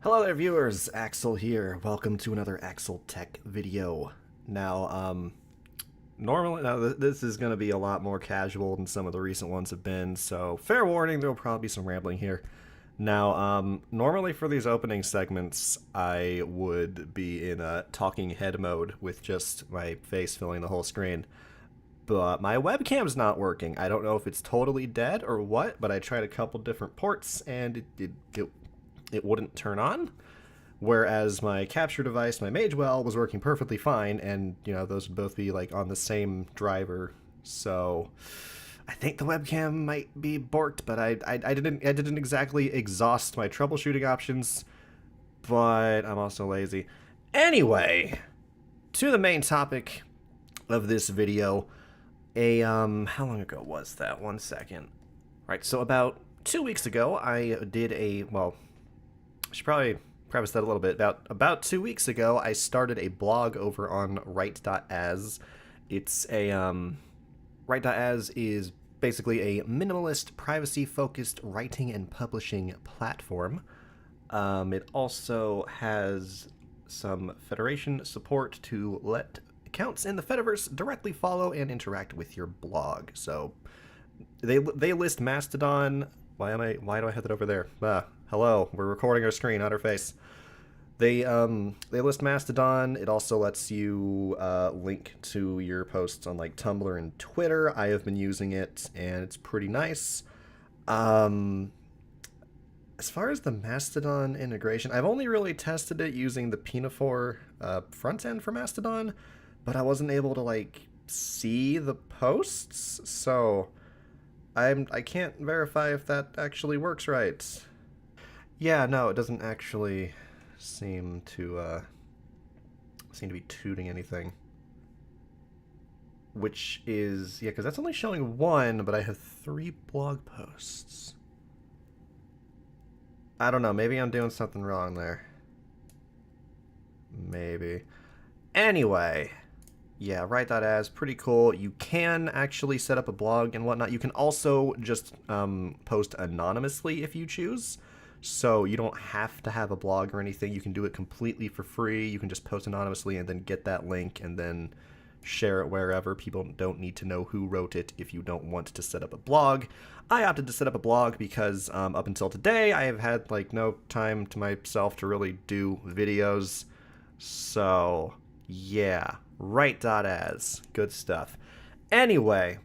Hello there viewers, Axel here. Welcome to another Axel Tech video. Normally this is going to be a lot more casual than some of the recent ones have been, so fair warning, there will probably be some rambling here. Normally for these opening segments, I would be in a talking head mode with just my face filling the whole screen. But my webcam's not working. I don't know if it's totally dead or what, but I tried a couple different ports and it wouldn't turn on. Whereas my capture device, my Magewell, was working perfectly fine, and those would both be like on the same driver. So I think the webcam might be borked, but I didn't exactly exhaust my troubleshooting options. But I'm also lazy. Anyway, to the main topic of this video. How long ago was that? 1 second. Right, so about 2 weeks ago, I did I should probably preface that a little bit. About 2 weeks ago, I started a blog over on Write.as. It's Write.as is basically a minimalist, privacy-focused writing and publishing platform. It also has some Federation support to let accounts in the Fediverse directly follow and interact with your blog. So they list Mastodon. Why do I have that over there? Hello, we're recording our screen, not our face. They list Mastodon. It also lets you link to your posts on like Tumblr and Twitter. I have been using it, and it's pretty nice. As far as the Mastodon integration, I've only really tested it using the Pinafore front end for Mastodon, but I wasn't able to like see the posts, so I can't verify if that actually works right. Yeah, no, it doesn't actually seem to be tooting anything. Which is, yeah, because that's only showing one, but I have 3 blog posts. I don't know, maybe I'm doing something wrong there. Maybe. Anyway, yeah, Write.as, pretty cool. You can actually set up a blog and whatnot. You can also just post anonymously if you choose. So you don't have to have a blog or anything. You can do it completely for free. You can just post anonymously and then get that link and then share it wherever. People don't need to know who wrote it if you don't want to set up a blog. I opted to set up a blog because up until today I have had like no time to myself to really do videos. So yeah, Write.as, good stuff. Anyway,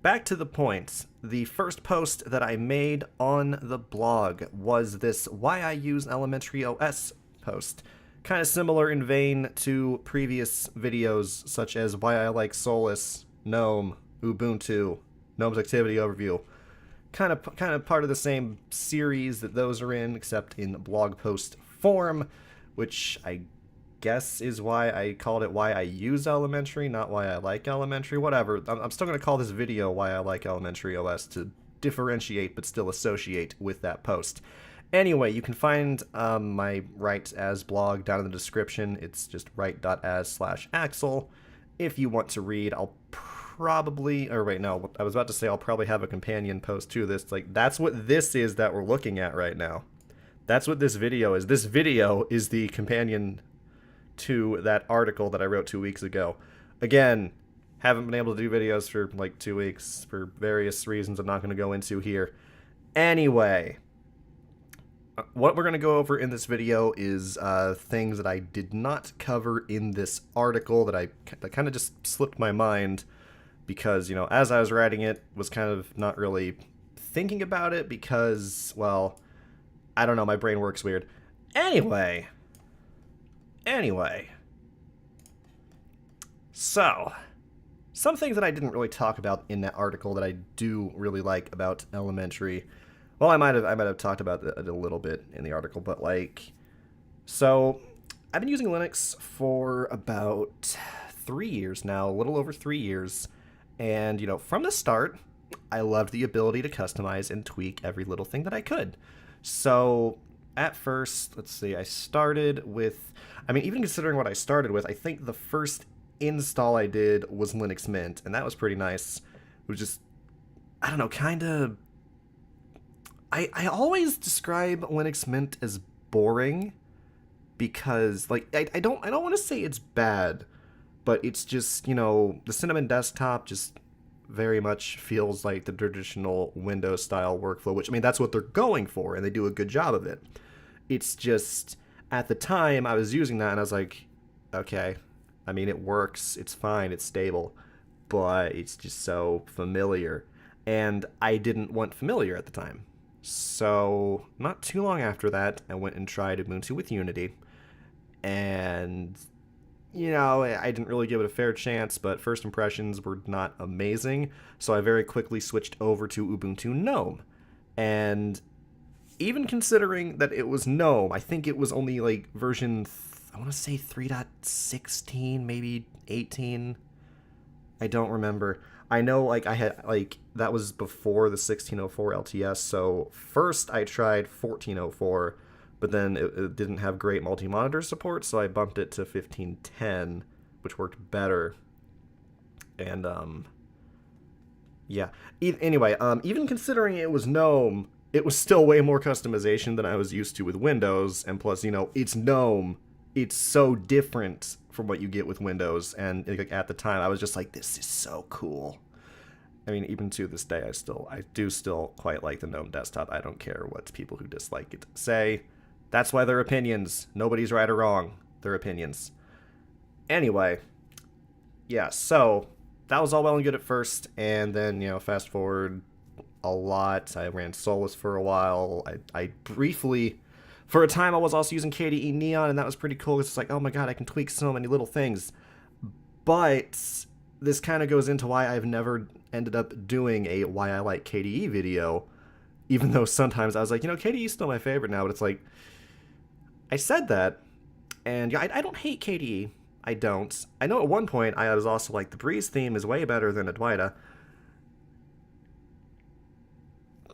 back to the point. The first post that I made on the blog was this Why I Use Elementary OS post. Kind of similar in vein to previous videos such as Why I Like Solus, GNOME, Ubuntu, GNOME's Activity Overview. Kind of part of the same series that those are in, except in blog post form, which I guess is why I called it Why I Use Elementary, not Why I Like Elementary. Whatever. I'm still going to call this video Why I Like Elementary OS to differentiate but still associate with that post. Anyway, you can find my Write.as blog down in the description. It's just write.as/Axel. If you want to read, I'll probably, or wait, no, I was about to say I'll probably have a companion post to this. Like, that's what this is that we're looking at right now. That's what this video is. This video is the companion to that article that I wrote 2 weeks ago. Again, haven't been able to do videos for like 2 weeks for various reasons I'm not going to go into here. Anyway, what we're going to go over in this video is things that I did not cover in this article that kind of just slipped my mind because, as I was writing it, was kind of not really thinking about it because, well, I don't know, my brain works weird. Anyway, so some things that I didn't really talk about in that article that I do really like about Elementary. Well, I might have talked about it a little bit in the article, but like, so I've been using Linux for about 3 years now, a little over 3 years, and from the start, I loved the ability to customize and tweak every little thing that I could. So at first, let's see, I started with, even considering what I started with, I think the first install I did was Linux Mint, and that was pretty nice. It was just, I don't know, kind of I always describe Linux Mint as boring, because like I don't want to say it's bad, but it's just, the Cinnamon desktop just very much feels like the traditional Windows style workflow, which, I mean, that's what they're going for, and they do a good job of it. It's just, at the time, I was using that, and I was like, okay, I mean, it works, it's fine, it's stable, but it's just so familiar. And I didn't want familiar at the time. So, not too long after that, I went and tried Ubuntu with Unity, and I didn't really give it a fair chance, but first impressions were not amazing, so I very quickly switched over to Ubuntu GNOME. And even considering that it was GNOME, I think it was only like version, I want to say 3.16, maybe 18. I don't remember. I know like I had like that was before the 1604 LTS, so first I tried 1404, but then it didn't have great multi-monitor support, so I bumped it to 1510, which worked better. And yeah. Anyway, even considering it was GNOME, it was still way more customization than I was used to with Windows, and plus, it's GNOME. It's so different from what you get with Windows, and like, at the time, I was just like, this is so cool. I mean, even to this day, I do still quite like the GNOME desktop. I don't care what people who dislike it say. That's why they're opinions. Nobody's right or wrong. They're opinions. Anyway, yeah, so that was all well and good at first, and then, fast forward a lot. I ran Solus for a while. I briefly, for a time, I was also using KDE Neon, and that was pretty cool. It's like, oh my god, I can tweak so many little things. But this kind of goes into why I've never ended up doing a Why I Like KDE video, even though sometimes I was like, KDE's still my favorite now, but it's like, I said that, and yeah, I don't hate KDE. I don't. I know at one point I was also like, the Breeze theme is way better than Adwaita.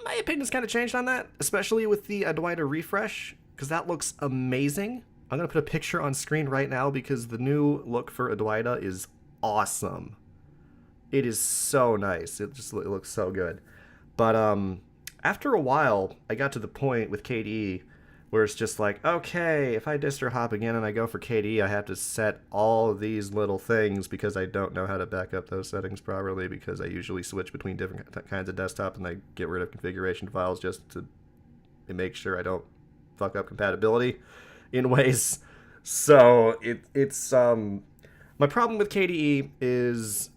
My opinion's kind of changed on that, especially with the Adwaita refresh, because that looks amazing. I'm going to put a picture on screen right now because the new look for Adwaita is awesome. It is so nice. It looks so good. But after a while, I got to the point with KDE where it's just like, okay, if I distro hop again and I go for KDE, I have to set all of these little things because I don't know how to back up those settings properly, because I usually switch between different kinds of desktop and I get rid of configuration files just to make sure I don't fuck up compatibility in ways. So it's my problem with KDE is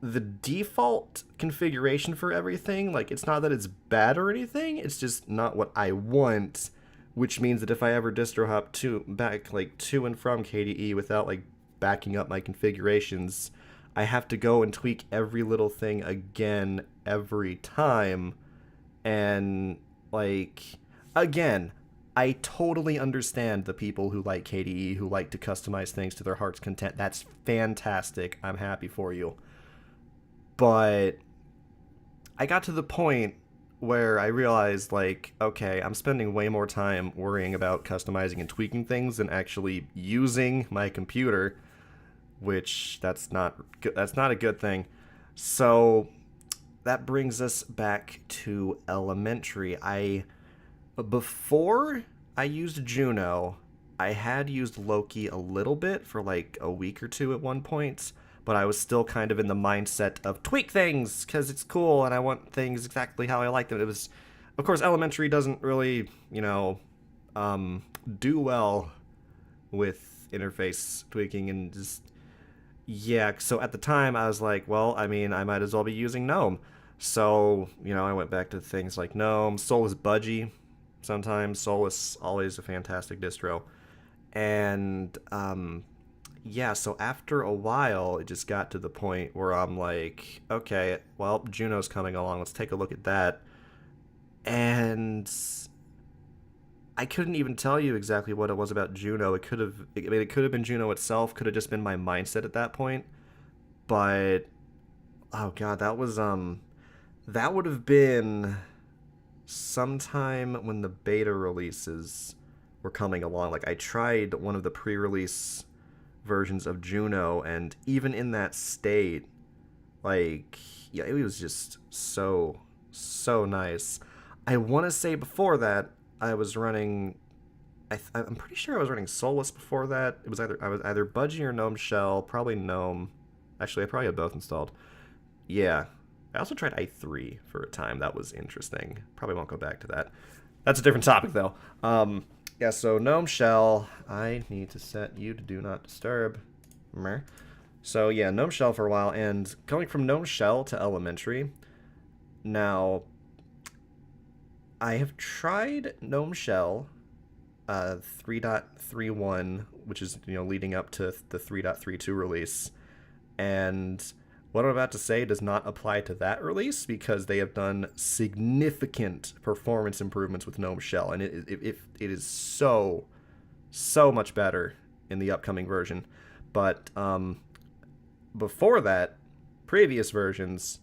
the default configuration for everything. Like, it's not that it's bad or anything, it's just not what I want, which means that if I ever distro hop back like to and from KDE without like backing up my configurations, I have to go and tweak every little thing again every time. And like, again, I totally understand the people who like KDE, who like to customize things to their heart's content. That's fantastic. I'm happy for you. But I got to the point where I realized, like, okay, I'm spending way more time worrying about customizing and tweaking things than actually using my computer, which that's not a good thing. So that brings us back to elementary. Before I used Juno, I had used Loki a little bit for like a week or two at one point, but I was still kind of in the mindset of tweak things because it's cool and I want things exactly how I like them. It was, of course, elementary doesn't really, do well with interface tweaking and just, yeah. So at the time I was like, well, I mean, I might as well be using GNOME. So, I went back to things like GNOME, Solus Budgie. Sometimes Solus, always a fantastic distro. And yeah, so after a while, it just got to the point where I'm like, okay, well, Juno's coming along. Let's take a look at that. And I couldn't even tell you exactly what it was about Juno. It could have been Juno itself. Could have just been my mindset at that point. But oh god, that would have been sometime when the beta releases were coming along. Like, I tried one of the pre-release versions of Juno, and even in that state, like, yeah, it was just so nice. I want to say before that I was running I'm pretty sure I was running Solus before that. It was either Budgie or Gnome Shell, probably Gnome. Actually, I probably had both installed. Yeah. I also tried i3 for a time. That was interesting. Probably won't go back to that. That's a different topic, though. Yeah, so Gnome Shell. I need to set you to Do Not Disturb. So, yeah, Gnome Shell for a while. And going from Gnome Shell to Elementary. Now, I have tried Gnome Shell 3.31, which is, leading up to the 3.32 release. And what I'm about to say does not apply to that release because they have done significant performance improvements with Gnome Shell, and it is so much better in the upcoming version. But before that, previous versions,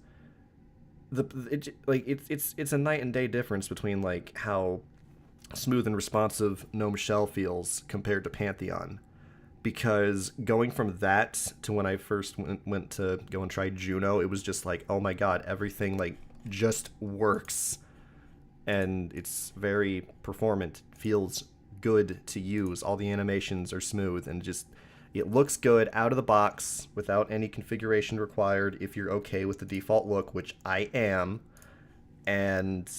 it's a night and day difference between like how smooth and responsive Gnome Shell feels compared to Pantheon. Because going from that to when I first went to go and try Juno, it was just like, oh my god, everything like just works. And it's very performant, feels good to use. All the animations are smooth and just, it looks good out of the box without any configuration required if you're okay with the default look, which I am. And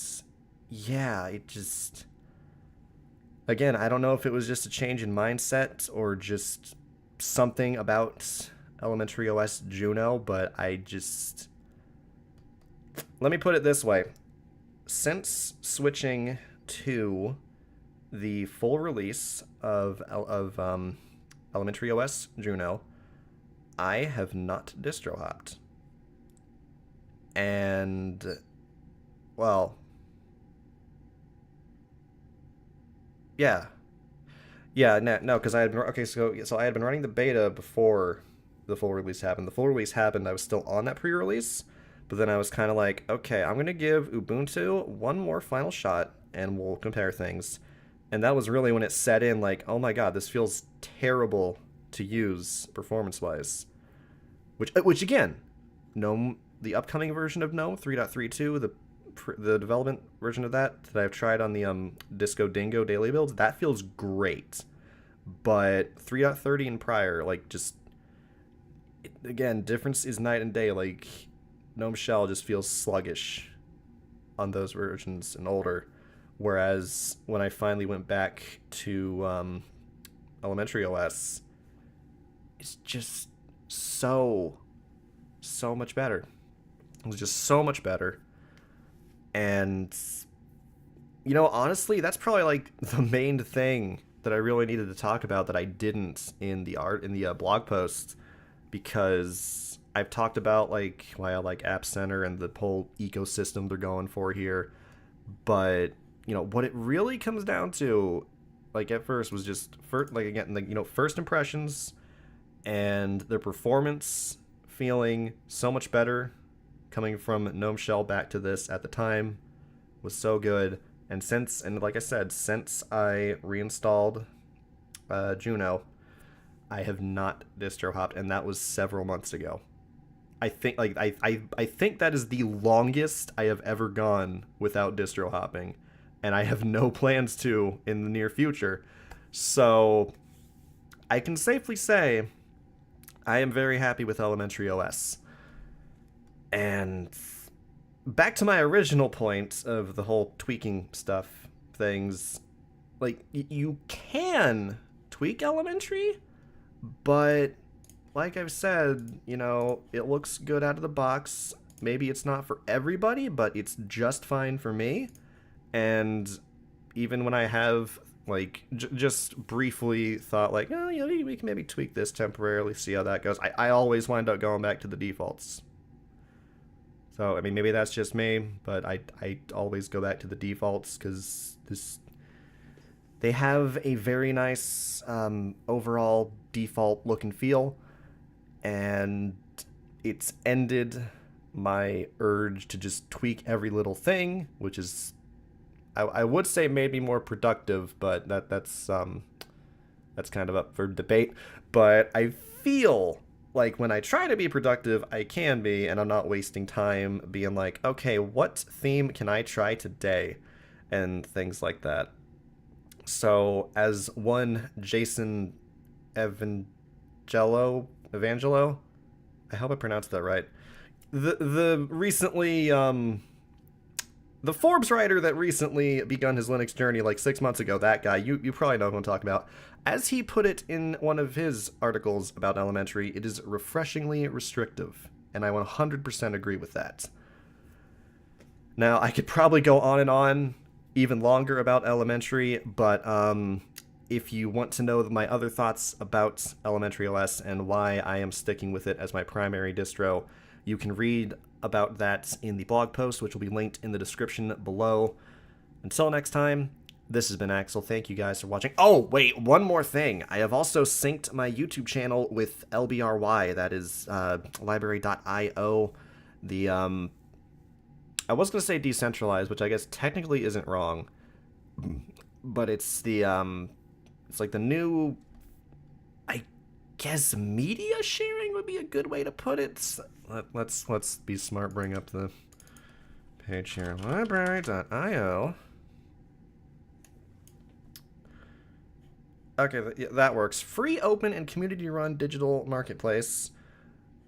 yeah, it just... Again, I don't know if it was just a change in mindset or just something about Elementary OS Juno, but I just... Let me put it this way. Since switching to the full release of Elementary OS Juno, I have not distro hopped. And, well... Yeah, no, because I had been, so I had been running the beta before the full release happened. The full release happened, I was still on that pre-release, but then I was kind of like, okay, I'm gonna give Ubuntu one more final shot, and we'll compare things. And that was really when it set in, like, oh my god, this feels terrible to use performance-wise. Which again, GNOME, the upcoming version of GNOME 3.32, the development version of that I've tried on the Disco Dingo daily builds, that feels great. But 3.30 and prior, like, just... Again, difference is night and day. Like, GNOME Shell just feels sluggish on those versions and older. Whereas when I finally went back to Elementary OS, it's just so much better. It was just so much better. And, honestly, that's probably, like, the main thing that I really needed to talk about that I didn't in the blog post, because I've talked about, like, why I like App Center and the whole ecosystem they're going for here. But, what it really comes down to, like, at first was just, first impressions and their performance feeling so much better. Coming from GNOME Shell back to this at the time was so good. And like I said, since I reinstalled Juno, I have not distro hopped, and that was several months ago. I think I think that is the longest I have ever gone without distro hopping, and I have no plans to in the near future. So I can safely say I am very happy with Elementary OS. And back to my original point of the whole tweaking stuff things, like, you can tweak Elementary, but like I've said, it looks good out of the box. Maybe it's not for everybody, but it's just fine for me. And even when I have, like, just briefly thought, like, oh, we can maybe tweak this temporarily, see how that goes, I always wind up going back to the defaults. So, I mean, maybe that's just me, but I always go back to the defaults because they have a very nice overall default look and feel, and it's ended my urge to just tweak every little thing, which is, I would say, made me more productive, but that's kind of up for debate. But I feel like when I try to be productive, I can be, and I'm not wasting time being like, okay, what theme can I try today? And things like that. So, as one Jason Evangelo, I hope I pronounced that right. The recently the Forbes writer that recently begun his Linux journey like 6 months ago, that guy, you probably know who I'm talking about. As he put it in one of his articles about elementary, it is refreshingly restrictive, and I 100% agree with that. Now, I could probably go on and on even longer about elementary, but if you want to know my other thoughts about elementary OS and why I am sticking with it as my primary distro, you can read about that in the blog post, which will be linked in the description below. Until next time, this has been Axel. Thank you guys for watching. Oh, wait, one more thing. I have also synced my YouTube channel with LBRY. That is LBRY.io. The, I was going to say decentralized, which I guess technically isn't wrong. But it's the, it's like the new, I guess media sharing would be a good way to put it. Let's be smart, bring up the page here. LBRY.io. Okay, that works. Free, open, and community-run digital marketplace,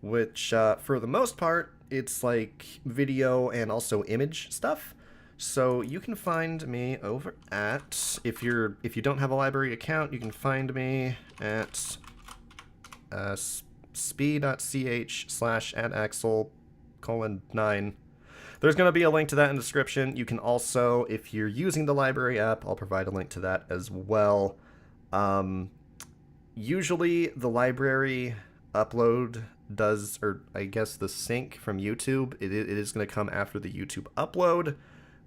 which, for the most part, it's like video and also image stuff. So you can find me over at, if you don't have a LBRY account, you can find me at sp.ch/@axel:9. There's going to be a link to that in the description. You can also, if you're using the LBRY app, I'll provide a link to that as well. Usually the LBRY upload does, or I guess the sync from YouTube, it is going to come after the YouTube upload,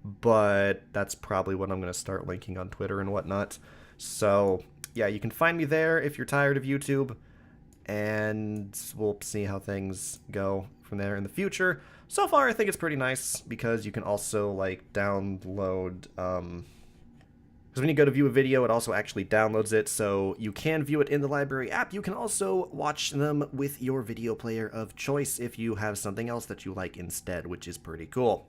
but that's probably what I'm going to start linking on Twitter and whatnot. So yeah, you can find me there if you're tired of YouTube, and we'll see how things go from there in the future. So far, I think it's pretty nice because you can also like download, because when you go to view a video, it also actually downloads it, so you can view it in the LBRY app. You can also watch them with your video player of choice if you have something else that you like instead, which is pretty cool.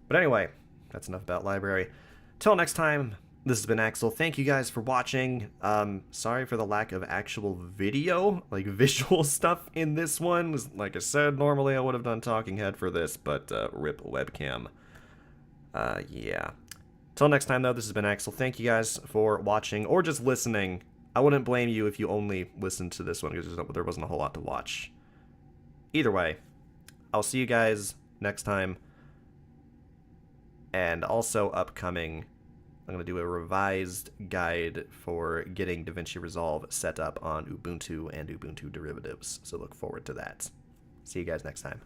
But anyway, that's enough about LBRY. Till next time, this has been Axel. Thank you guys for watching. Sorry for the lack of actual video, like visual stuff in this one. Like I said, normally I would have done talking head for this, but rip webcam. Yeah. Till next time, though, this has been Axel. Thank you guys for watching, or just listening. I wouldn't blame you if you only listened to this one, because there wasn't a whole lot to watch. Either way, I'll see you guys next time. And also upcoming, I'm going to do a revised guide for getting DaVinci Resolve set up on Ubuntu and Ubuntu derivatives. So look forward to that. See you guys next time.